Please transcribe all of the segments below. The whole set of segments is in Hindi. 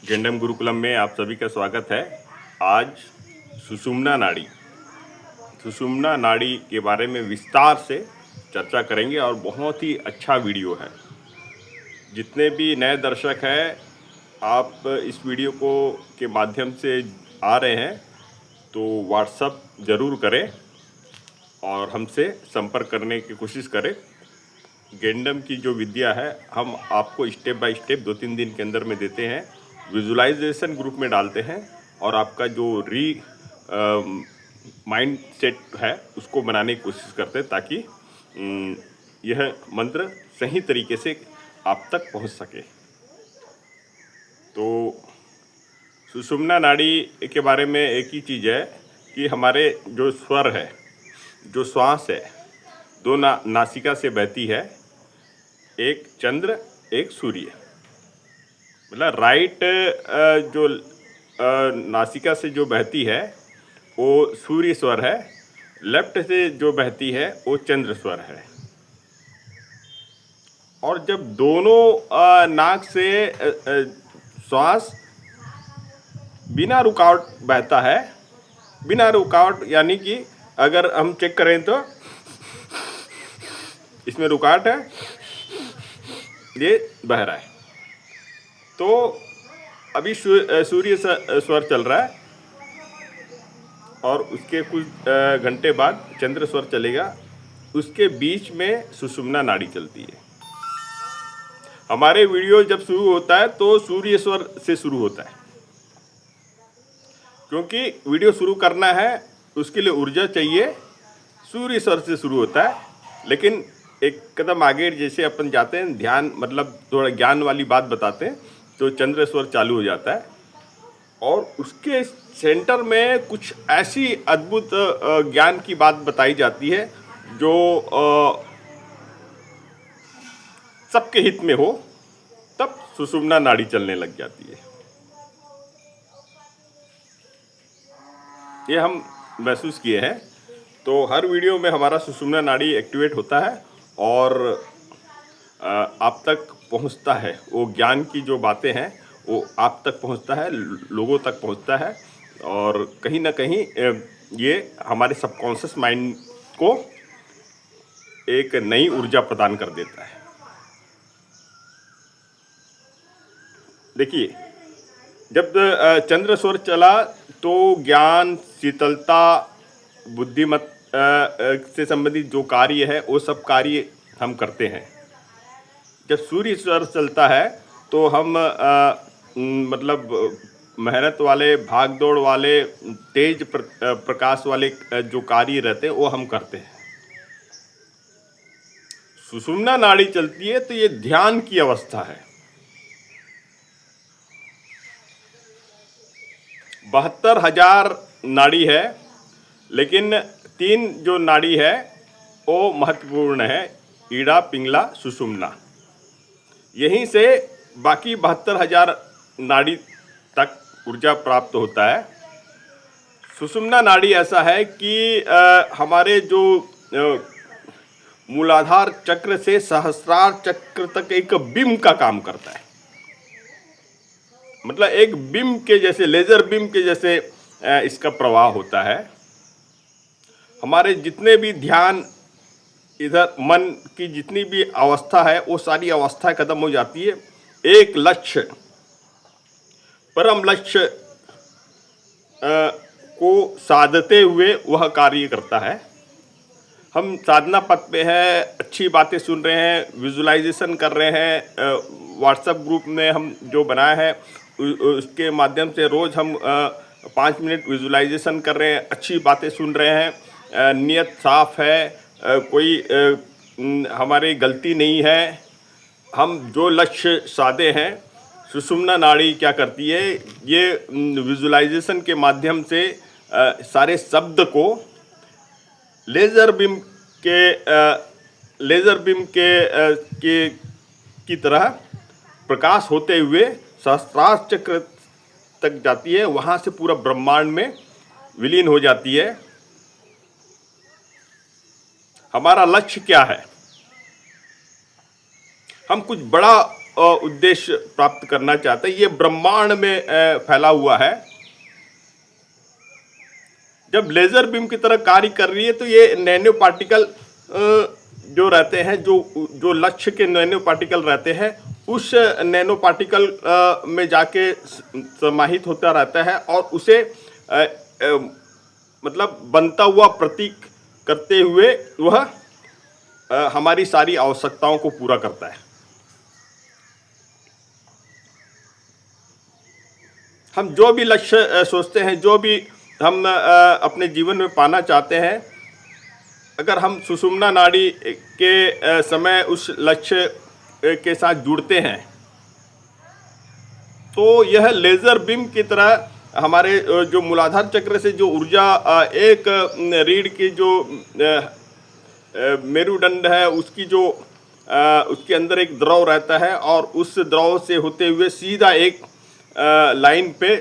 गेंडम गुरुकुलम में आप सभी का स्वागत है। आज सुषुम्ना नाड़ी के बारे में विस्तार से चर्चा करेंगे और बहुत ही अच्छा वीडियो है। जितने भी नए दर्शक हैं, आप इस वीडियो को के माध्यम से आ रहे हैं तो व्हाट्सएप ज़रूर करें और हमसे संपर्क करने की कोशिश करें। गेंडम की जो विद्या है हम आपको स्टेप बाय स्टेप 2-3 दिन के अंदर में देते हैं, विजुलाइजेशन ग्रुप में डालते हैं और आपका जो माइंड सेट है उसको बनाने की कोशिश करते हैं ताकि यह मंत्र सही तरीके से आप तक पहुंच सके। तो सुषुम्ना नाड़ी के बारे में एक ही चीज़ है कि हमारे जो स्वर है, जो श्वास है, दो नासिका से बहती है, एक चंद्र एक सूर्य। मतलब राइट जो नासिका से जो बहती है वो सूर्य स्वर है, लेफ्ट से जो बहती है वो चंद्र स्वर है। और जब दोनों नाक से श्वास बिना रुकावट बहता है, बिना रुकावट यानी कि अगर हम चेक करें तो इसमें रुकावट है, ये बह रहा है। तो अभी सूर्य स्वर चल रहा है और उसके कुछ घंटे बाद चंद्र स्वर चलेगा। उसके बीच में सुषुम्ना नाड़ी चलती है। हमारे वीडियो जब शुरू होता है तो सूर्य स्वर से शुरू होता है, क्योंकि वीडियो शुरू करना है उसके लिए ऊर्जा चाहिए। सूर्य स्वर से शुरू होता है, लेकिन एक कदम आगे जैसे अपन जाते हैं, ध्यान मतलब थोड़ा ज्ञान वाली बात बताते हैं, तो चंद्र स्वर चालू हो जाता है और उसके सेंटर में कुछ ऐसी अद्भुत ज्ञान की बात बताई जाती है जो सबके हित में हो, तब सुषुम्ना नाड़ी चलने लग जाती है। ये हम महसूस किए हैं। तो हर वीडियो में हमारा सुषुम्ना नाड़ी एक्टिवेट होता है और आप तक पहुंचता है। वो ज्ञान की जो बातें हैं वो आप तक पहुंचता है, लोगों तक पहुंचता है और कहीं ना कहीं ये हमारे सबकॉन्शियस माइंड को एक नई ऊर्जा प्रदान कर देता है। देखिए, जब चंद्र स्वर चला तो ज्ञान, शीतलता, बुद्धिमत से संबंधित जो कार्य है वो सब कार्य हम करते हैं। जब सूर्य स्वर चलता है तो हम मतलब मेहनत वाले, भाग दौड़ वाले, तेज प्रकाश वाले जो कार्य रहते हैं वो हम करते हैं। सुषुम्ना नाड़ी चलती है तो ये ध्यान की अवस्था है। 72,000 नाड़ी है, लेकिन 3 जो नाड़ी है वो महत्वपूर्ण है, ईड़ा, पिंगला, सुषुम्ना। यहीं से बाकी 72,000 नाड़ी तक ऊर्जा प्राप्त होता है। सुषुम्ना नाड़ी ऐसा है कि हमारे जो मूलाधार चक्र से सहस्रार चक्र तक एक बीम का काम करता है। मतलब एक बीम के जैसे, लेजर बीम के जैसे इसका प्रवाह होता है। हमारे जितने भी ध्यान, इधर मन की जितनी भी अवस्था है वो सारी अवस्था खत्म हो जाती है। एक लक्ष्य, परम लक्ष्य को साधते हुए वह कार्य करता है। हम साधना पथ पे हैं, अच्छी बातें सुन रहे हैं, विजुलाइजेशन कर रहे हैं। व्हाट्सएप ग्रुप में हम जो बनाया है उसके माध्यम से रोज़ हम 5 मिनट विजुलाइजेशन कर रहे हैं, अच्छी बातें सुन रहे हैं, नियत साफ है, कोई हमारी गलती नहीं है। हम जो लक्ष्य साधे हैं, सुषुम्ना नाड़ी क्या करती है, ये विजुलाइजेशन के माध्यम से सारे शब्द को लेज़र बीम के की तरह प्रकाश होते हुए सहस्त्रार चक्र तक जाती है, वहाँ से पूरा ब्रह्मांड में विलीन हो जाती है। हमारा लक्ष्य क्या है? हम कुछ बड़ा उद्देश्य प्राप्त करना चाहते हैं। ये ब्रह्मांड में फैला हुआ है। जब लेजर बीम की तरह कार्य कर रही है तो ये नैनो पार्टिकल जो रहते हैं, जो लक्ष्य के नैनो पार्टिकल रहते हैं, उस नैनो पार्टिकल में जाके समाहित होता रहता है और उसे मतलब बनता हुआ प्रतीक करते हुए वह हमारी सारी आवश्यकताओं को पूरा करता है। हम जो भी लक्ष्य सोचते हैं, जो भी हम अपने जीवन में पाना चाहते हैं, अगर हम सुषुम्ना नाड़ी के समय उस लक्ष्य के साथ जुड़ते हैं तो यह लेज़र बीम की तरह हमारे जो मूलाधार चक्र से जो ऊर्जा एक रीढ़ की जो मेरुदंड है उसकी जो उसके अंदर एक द्रव रहता है और उस द्रव से होते हुए सीधा एक लाइन पे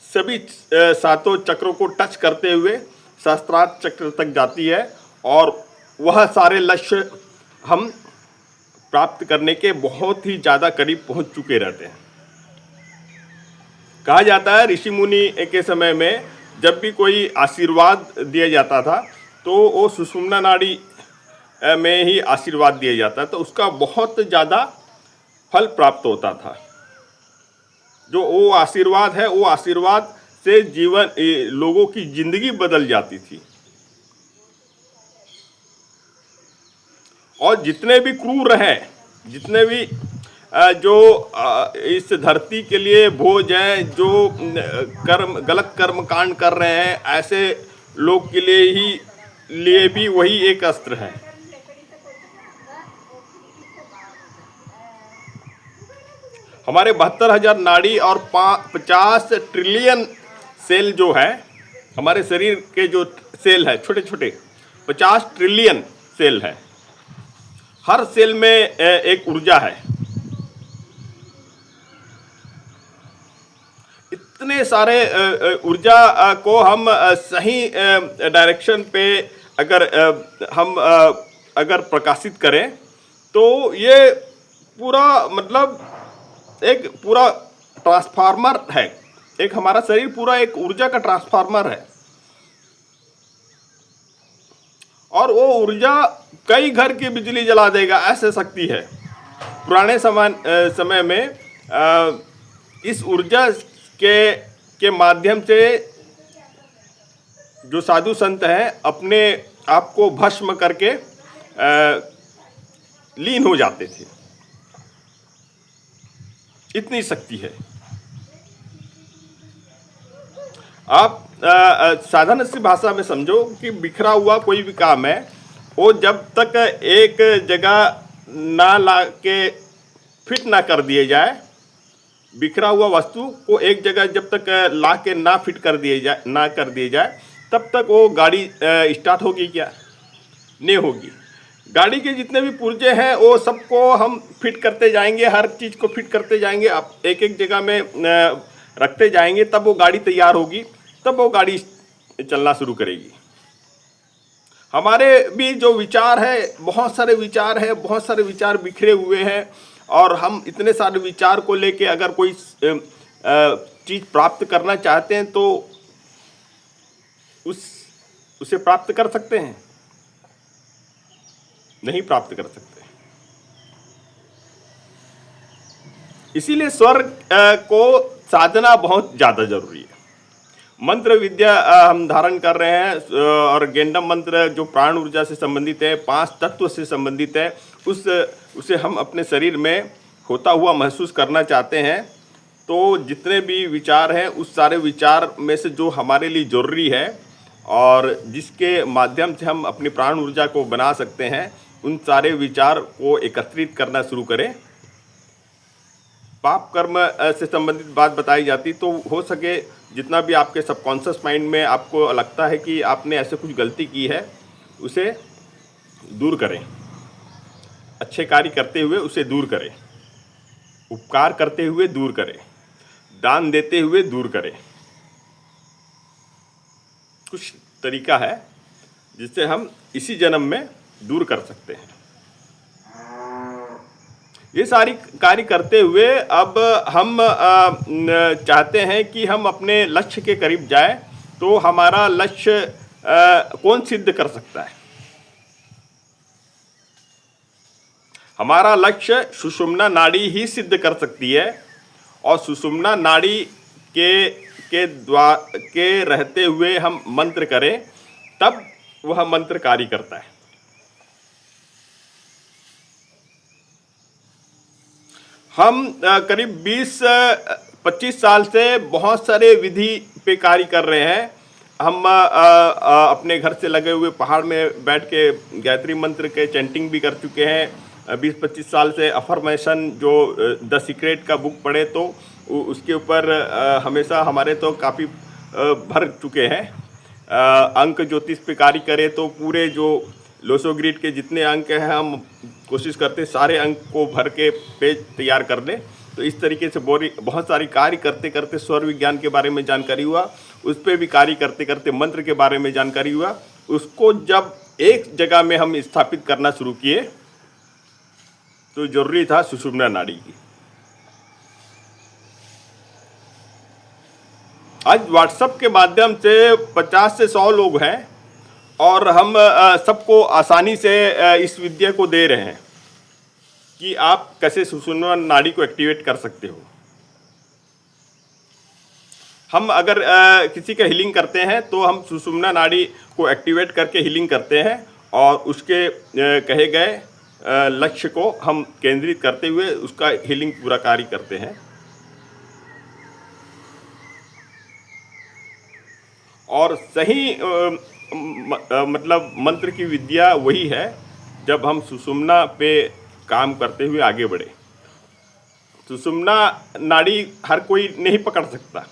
सभी सातों चक्रों को टच करते हुए सहस्त्रार्थ चक्र तक जाती है और वह सारे लक्ष्य हम प्राप्त करने के बहुत ही ज़्यादा करीब पहुंच चुके रहते हैं। कहा जाता है ऋषि मुनि के समय में जब भी कोई आशीर्वाद दिया जाता था तो वो सुषुम्ना नाड़ी में ही आशीर्वाद दिया जाता, तो उसका बहुत ज़्यादा फल प्राप्त होता था। जो वो आशीर्वाद है, वो आशीर्वाद से जीवन लोगों की जिंदगी बदल जाती थी। और जितने भी क्रूर हैं, जितने भी जो इस धरती के लिए बोझ हैं, जो गलत कर्म कांड कर रहे हैं, ऐसे लोग के लिए भी वही एक अस्त्र है। हमारे 72,000 नाड़ी और 50 ट्रिलियन सेल जो है, हमारे शरीर के जो सेल है छोटे छोटे 50 ट्रिलियन सेल है। हर सेल में एक ऊर्जा है। इतने सारे ऊर्जा को हम सही डायरेक्शन पे अगर प्रकाशित करें तो ये पूरा मतलब एक पूरा ट्रांसफार्मर है। एक हमारा शरीर पूरा एक ऊर्जा का ट्रांसफार्मर है और वो ऊर्जा कई घर की बिजली जला देगा, ऐसे शक्ति है। पुराने समय में इस ऊर्जा के माध्यम से जो साधु संत हैं अपने आप को भस्म करके लीन हो जाते थे। इतनी शक्ति है। आप साधारण सी भाषा में समझो कि बिखरा हुआ कोई भी काम है, वो जब तक एक जगह ना ला के फिट ना कर दिए जाए, बिखरा हुआ वस्तु को एक जगह जब तक ला के ना फिट कर दिए जाए तब तक वो गाड़ी स्टार्ट होगी क्या? नहीं होगी। गाड़ी के जितने भी पुर्जे हैं वो सबको हम फिट करते जाएंगे, हर चीज़ को फिट करते जाएंगे, आप एक एक जगह में रखते जाएंगे, तब वो गाड़ी तैयार होगी, तब वो गाड़ी चलना शुरू करेगी। हमारे भी जो विचार है, बहुत सारे विचार बिखरे हुए हैं और हम इतने सारे विचार को लेके अगर कोई चीज़ प्राप्त करना चाहते हैं तो उसे प्राप्त कर सकते हैं? नहीं प्राप्त कर सकते। इसीलिए स्वर्ग को साधना बहुत ज़्यादा जरूरी है। मंत्र विद्या हम धारण कर रहे हैं और गेंडम मंत्र जो प्राण ऊर्जा से संबंधित है, 5 तत्व से संबंधित है, उसे हम अपने शरीर में होता हुआ महसूस करना चाहते हैं। तो जितने भी विचार हैं उस सारे विचार में से जो हमारे लिए ज़रूरी है और जिसके माध्यम से हम अपनी प्राण ऊर्जा को बना सकते हैं, उन सारे विचार को एकत्रित करना शुरू करें। पाप कर्म से संबंधित बात बताई जाती, तो हो सके जितना भी आपके सबकॉन्शियस माइंड में आपको लगता है कि आपने ऐसे कुछ गलती की है, उसे दूर करें। अच्छे कार्य करते हुए उसे दूर करें, उपकार करते हुए दूर करें, दान देते हुए दूर करें। कुछ तरीका है जिससे हम इसी जन्म में दूर कर सकते हैं। ये सारी कार्य करते हुए अब हम चाहते हैं कि हम अपने लक्ष्य के करीब जाए। तो हमारा लक्ष्य कौन सिद्ध कर सकता है? हमारा लक्ष्य सुषुम्ना नाड़ी ही सिद्ध कर सकती है। और सुषुम्ना नाड़ी के रहते हुए हम मंत्र करें, तब वह मंत्र कार्य करता है। हम करीब 20-25 साल से बहुत सारे विधि पे कार्य कर रहे हैं। हम अपने घर से लगे हुए पहाड़ में बैठ के गायत्री मंत्र के चैंटिंग भी कर चुके हैं। 20-25 साल से अफर्मेशन जो द सीक्रेट का बुक पढ़े तो उसके ऊपर हमेशा हमारे तो काफ़ी भर चुके हैं। अंक ज्योतिष पे कार्य करें तो पूरे जो लोसोग्रिड के जितने अंक हैं हम कोशिश करते सारे अंक को भर के पेज तैयार कर दें। तो इस तरीके से बहुत सारी कार्य करते करते स्वर विज्ञान के बारे में जानकारी हुआ, उस पर भी कार्य करते करते मंत्र के बारे में जानकारी हुआ। उसको जब एक जगह में हम स्थापित करना शुरू किए तो जरूरी था सुषुम्ना नाड़ी की। आज व्हाट्सएप के माध्यम से 50 से 100 लोग हैं और हम सबको आसानी से इस विद्या को दे रहे हैं कि आप कैसे सुषुम्ना नाड़ी को एक्टिवेट कर सकते हो। हम अगर किसी का हीलिंग करते हैं तो हम सुषुम्ना नाड़ी को एक्टिवेट करके हीलिंग करते हैं और उसके कहे गए लक्ष्य को हम केंद्रित करते हुए उसका हीलिंग पूरा कार्य करते हैं। और सही मतलब मंत्र की विद्या वही है जब हम सुषुम्ना पे काम करते हुए आगे बढ़े। सुषुम्ना नाड़ी हर कोई नहीं पकड़ सकता।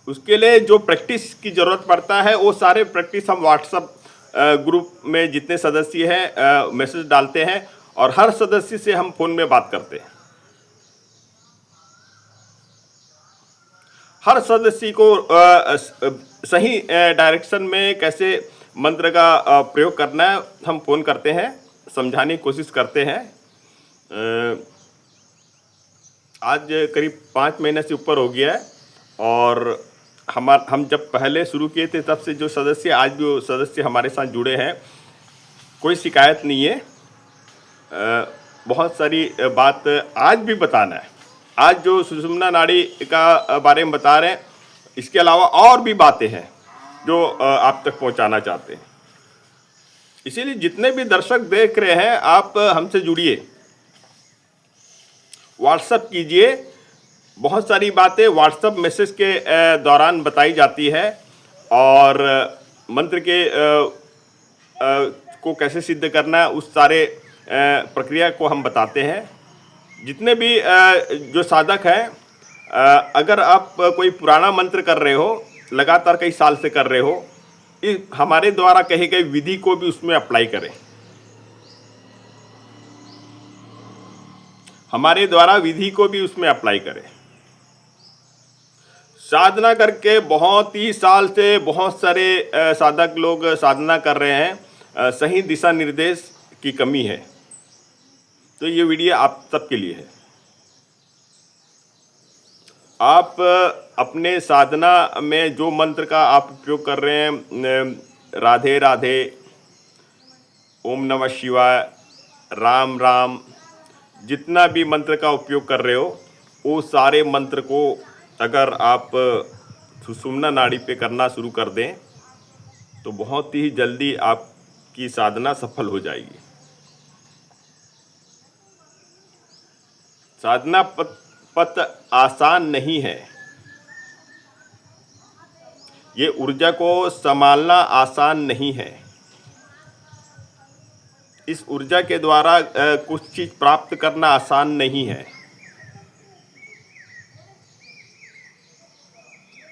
उसके लिए जो प्रैक्टिस की ज़रूरत पड़ता है वो सारे प्रैक्टिस हम व्हाट्सएप ग्रुप में जितने सदस्य हैं मैसेज डालते हैं और हर सदस्य से हम फ़ोन में बात करते हैं। हर सदस्य को सही डायरेक्शन में कैसे मंत्र का प्रयोग करना है हम फ़ोन करते हैं, समझाने की कोशिश करते हैं। आज करीब 5 महीने से ऊपर हो गया है और हम जब पहले शुरू किए थे तब से जो सदस्य आज भी वो सदस्य हमारे साथ जुड़े हैं, कोई शिकायत नहीं है। बहुत सारी बात आज भी बताना है। आज जो सुषुम्ना नाड़ी का बारे में बता रहे हैं, इसके अलावा और भी बातें हैं जो आप तक पहुंचाना चाहते हैं। इसीलिए जितने भी दर्शक देख रहे हैं आप हमसे जुड़िए, व्हाट्सएप कीजिए। बहुत सारी बातें व्हाट्सएप मैसेज के दौरान बताई जाती है और मंत्र के को कैसे सिद्ध करना है उस सारे प्रक्रिया को हम बताते हैं। जितने भी जो साधक हैं, अगर आप कोई पुराना मंत्र कर रहे हो, लगातार कई साल से कर रहे हो, हमारे द्वारा कही गई विधि को भी उसमें अप्लाई करें। हमारे द्वारा विधि को भी उसमें अप्लाई करें। साधना करके बहुत ही साल से बहुत सारे साधक लोग साधना कर रहे हैं, सही दिशा निर्देश की कमी है। तो ये वीडियो आप सबके लिए है। आप अपने साधना में जो मंत्र का आप उपयोग कर रहे हैं, राधे राधे, ओम नमः शिवाय, राम राम, जितना भी मंत्र का उपयोग कर रहे हो वो सारे मंत्र को अगर आप सुषुम्ना नाड़ी पे करना शुरू कर दें तो बहुत ही जल्दी आपकी साधना सफल हो जाएगी। साधना पथ आसान नहीं है। ये ऊर्जा को संभालना आसान नहीं है। इस ऊर्जा के द्वारा कुछ चीज प्राप्त करना आसान नहीं है,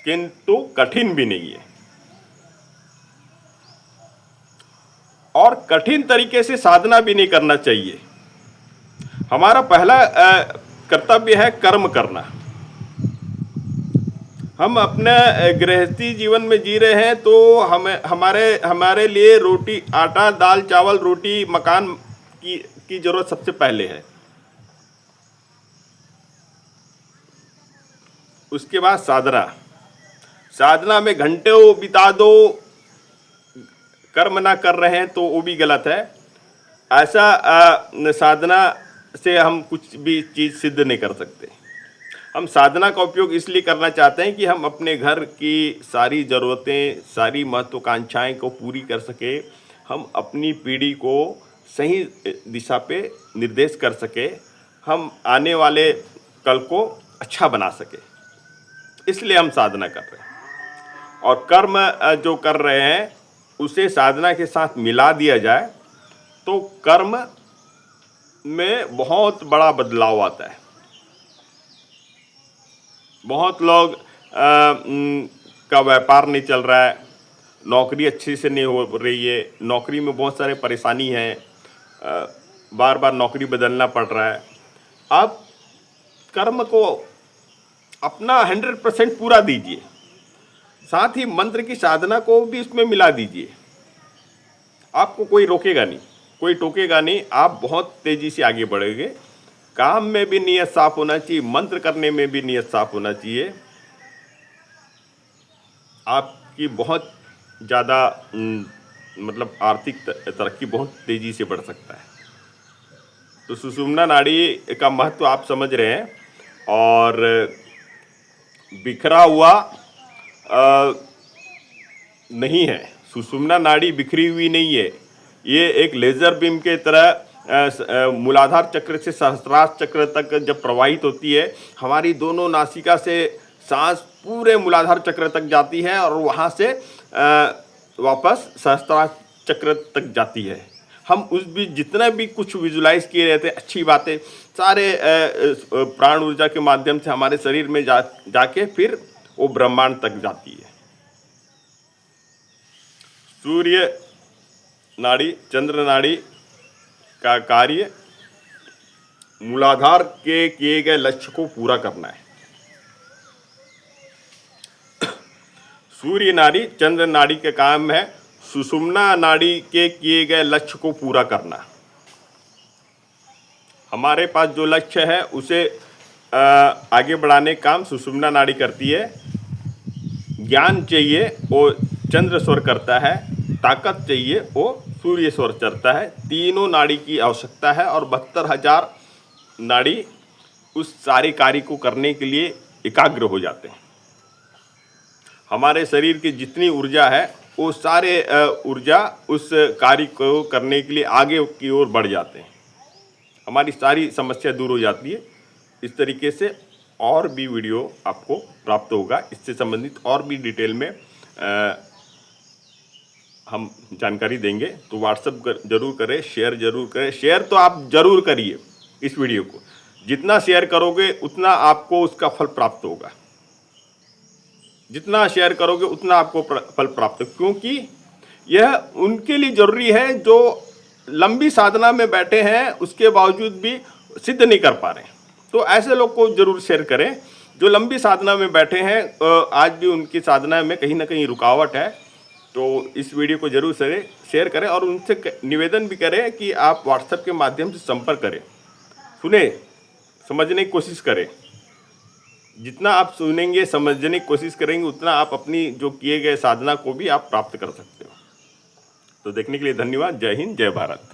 किंतु कठिन भी नहीं है। और कठिन तरीके से साधना भी नहीं करना चाहिए। हमारा पहला कर्तव्य है कर्म करना। हम अपने गृहस्थी जीवन में जी रहे हैं तो हमारे लिए रोटी, आटा, दाल, चावल, रोटी, मकान की ज़रूरत सबसे पहले है। उसके बाद साधना। साधना में घंटों बिता दो, कर्म ना कर रहे हैं तो वो भी गलत है। ऐसा साधना से हम कुछ भी चीज़ सिद्ध नहीं कर सकते। हम साधना का उपयोग इसलिए करना चाहते हैं कि हम अपने घर की सारी ज़रूरतें, सारी महत्वाकांक्षाएं को पूरी कर सके, हम अपनी पीढ़ी को सही दिशा पे निर्देश कर सके, हम आने वाले कल को अच्छा बना सके, इसलिए हम साधना कर रहे हैं। और कर्म जो कर रहे हैं उसे साधना के साथ मिला दिया जाए तो कर्म में बहुत बड़ा बदलाव आता है। बहुत लोग का व्यापार नहीं चल रहा है, नौकरी अच्छे से नहीं हो रही है, नौकरी में बहुत सारे परेशानी हैं, बार बार नौकरी बदलना पड़ रहा है। आप कर्म को अपना 100% पूरा दीजिए, साथ ही मंत्र की साधना को भी इसमें मिला दीजिए। आपको कोई रोकेगा नहीं, कोई टोकेगा नहीं, आप बहुत तेज़ी से आगे बढ़ोगे। काम में भी नियत साफ होना चाहिए, मंत्र करने में भी नियत साफ होना चाहिए। आपकी बहुत ज़्यादा मतलब आर्थिक तरक्की बहुत तेज़ी से बढ़ सकता है। तो सुषुम्ना नाड़ी का महत्व आप समझ रहे हैं। और बिखरा हुआ नहीं है, सुषुम्ना नाड़ी बिखरी हुई नहीं है। ये एक लेज़र बीम के तरह मूलाधार चक्र से सहस्त्रार चक्र तक जब प्रवाहित होती है, हमारी दोनों नासिका से सांस पूरे मूलाधार चक्र तक जाती है और वहाँ से वापस सहस्त्रार चक्र तक जाती है। हम उस भी जितना भी कुछ विजुलाइज किए रहते हैं, अच्छी बातें सारे प्राण ऊर्जा के माध्यम से हमारे शरीर में जाके फिर वो ब्रह्मांड तक जाती है। सूर्य नाड़ी, चंद्र नाड़ी का कार्य मूलाधार के किए गए लक्ष्य को पूरा करना है। सूर्य नाड़ी, चंद्र नाड़ी का काम है सुषुम्ना नाड़ी के किए गए लक्ष्य को पूरा करना। हमारे पास जो लक्ष्य है उसे आगे बढ़ाने का काम सुषुम्ना नाड़ी करती है। ज्ञान चाहिए वो चंद्र स्वर करता है, ताकत चाहिए वो सूर्य स्वर चढ़ता है। तीनों नाड़ी की आवश्यकता है और 72,000 नाड़ी उस सारे कार्य को करने के लिए एकाग्र हो जाते हैं। हमारे शरीर की जितनी ऊर्जा है वो सारे ऊर्जा उस कार्य को करने के लिए आगे की ओर बढ़ जाते हैं, हमारी सारी समस्या दूर हो जाती है। इस तरीके से और भी वीडियो आपको प्राप्त होगा, इससे संबंधित और भी डिटेल में हम जानकारी देंगे। तो व्हाट्सएप जरूर करें, शेयर जरूर करें। शेयर तो आप जरूर करिए इस वीडियो को, जितना शेयर करोगे उतना आपको उसका फल प्राप्त होगा। जितना शेयर करोगे उतना आपको फल प्राप्त होगा, क्योंकि यह उनके लिए जरूरी है जो लंबी साधना में बैठे हैं उसके बावजूद भी सिद्ध नहीं कर पा रहे हैं। तो ऐसे लोग को जरूर शेयर करें जो लंबी साधना में बैठे हैं, आज भी उनकी साधना में कहीं ना कहीं रुकावट है। तो इस वीडियो को जरूर शेयर करें और उनसे निवेदन भी करें कि आप व्हाट्सएप के माध्यम से संपर्क करें, सुने, समझने की कोशिश करें। जितना आप सुनेंगे, समझने की कोशिश करेंगे, उतना आप अपनी जो किए गए साधना को भी आप प्राप्त कर सकते हो। तो देखने के लिए धन्यवाद। जय हिंद, जय भारत।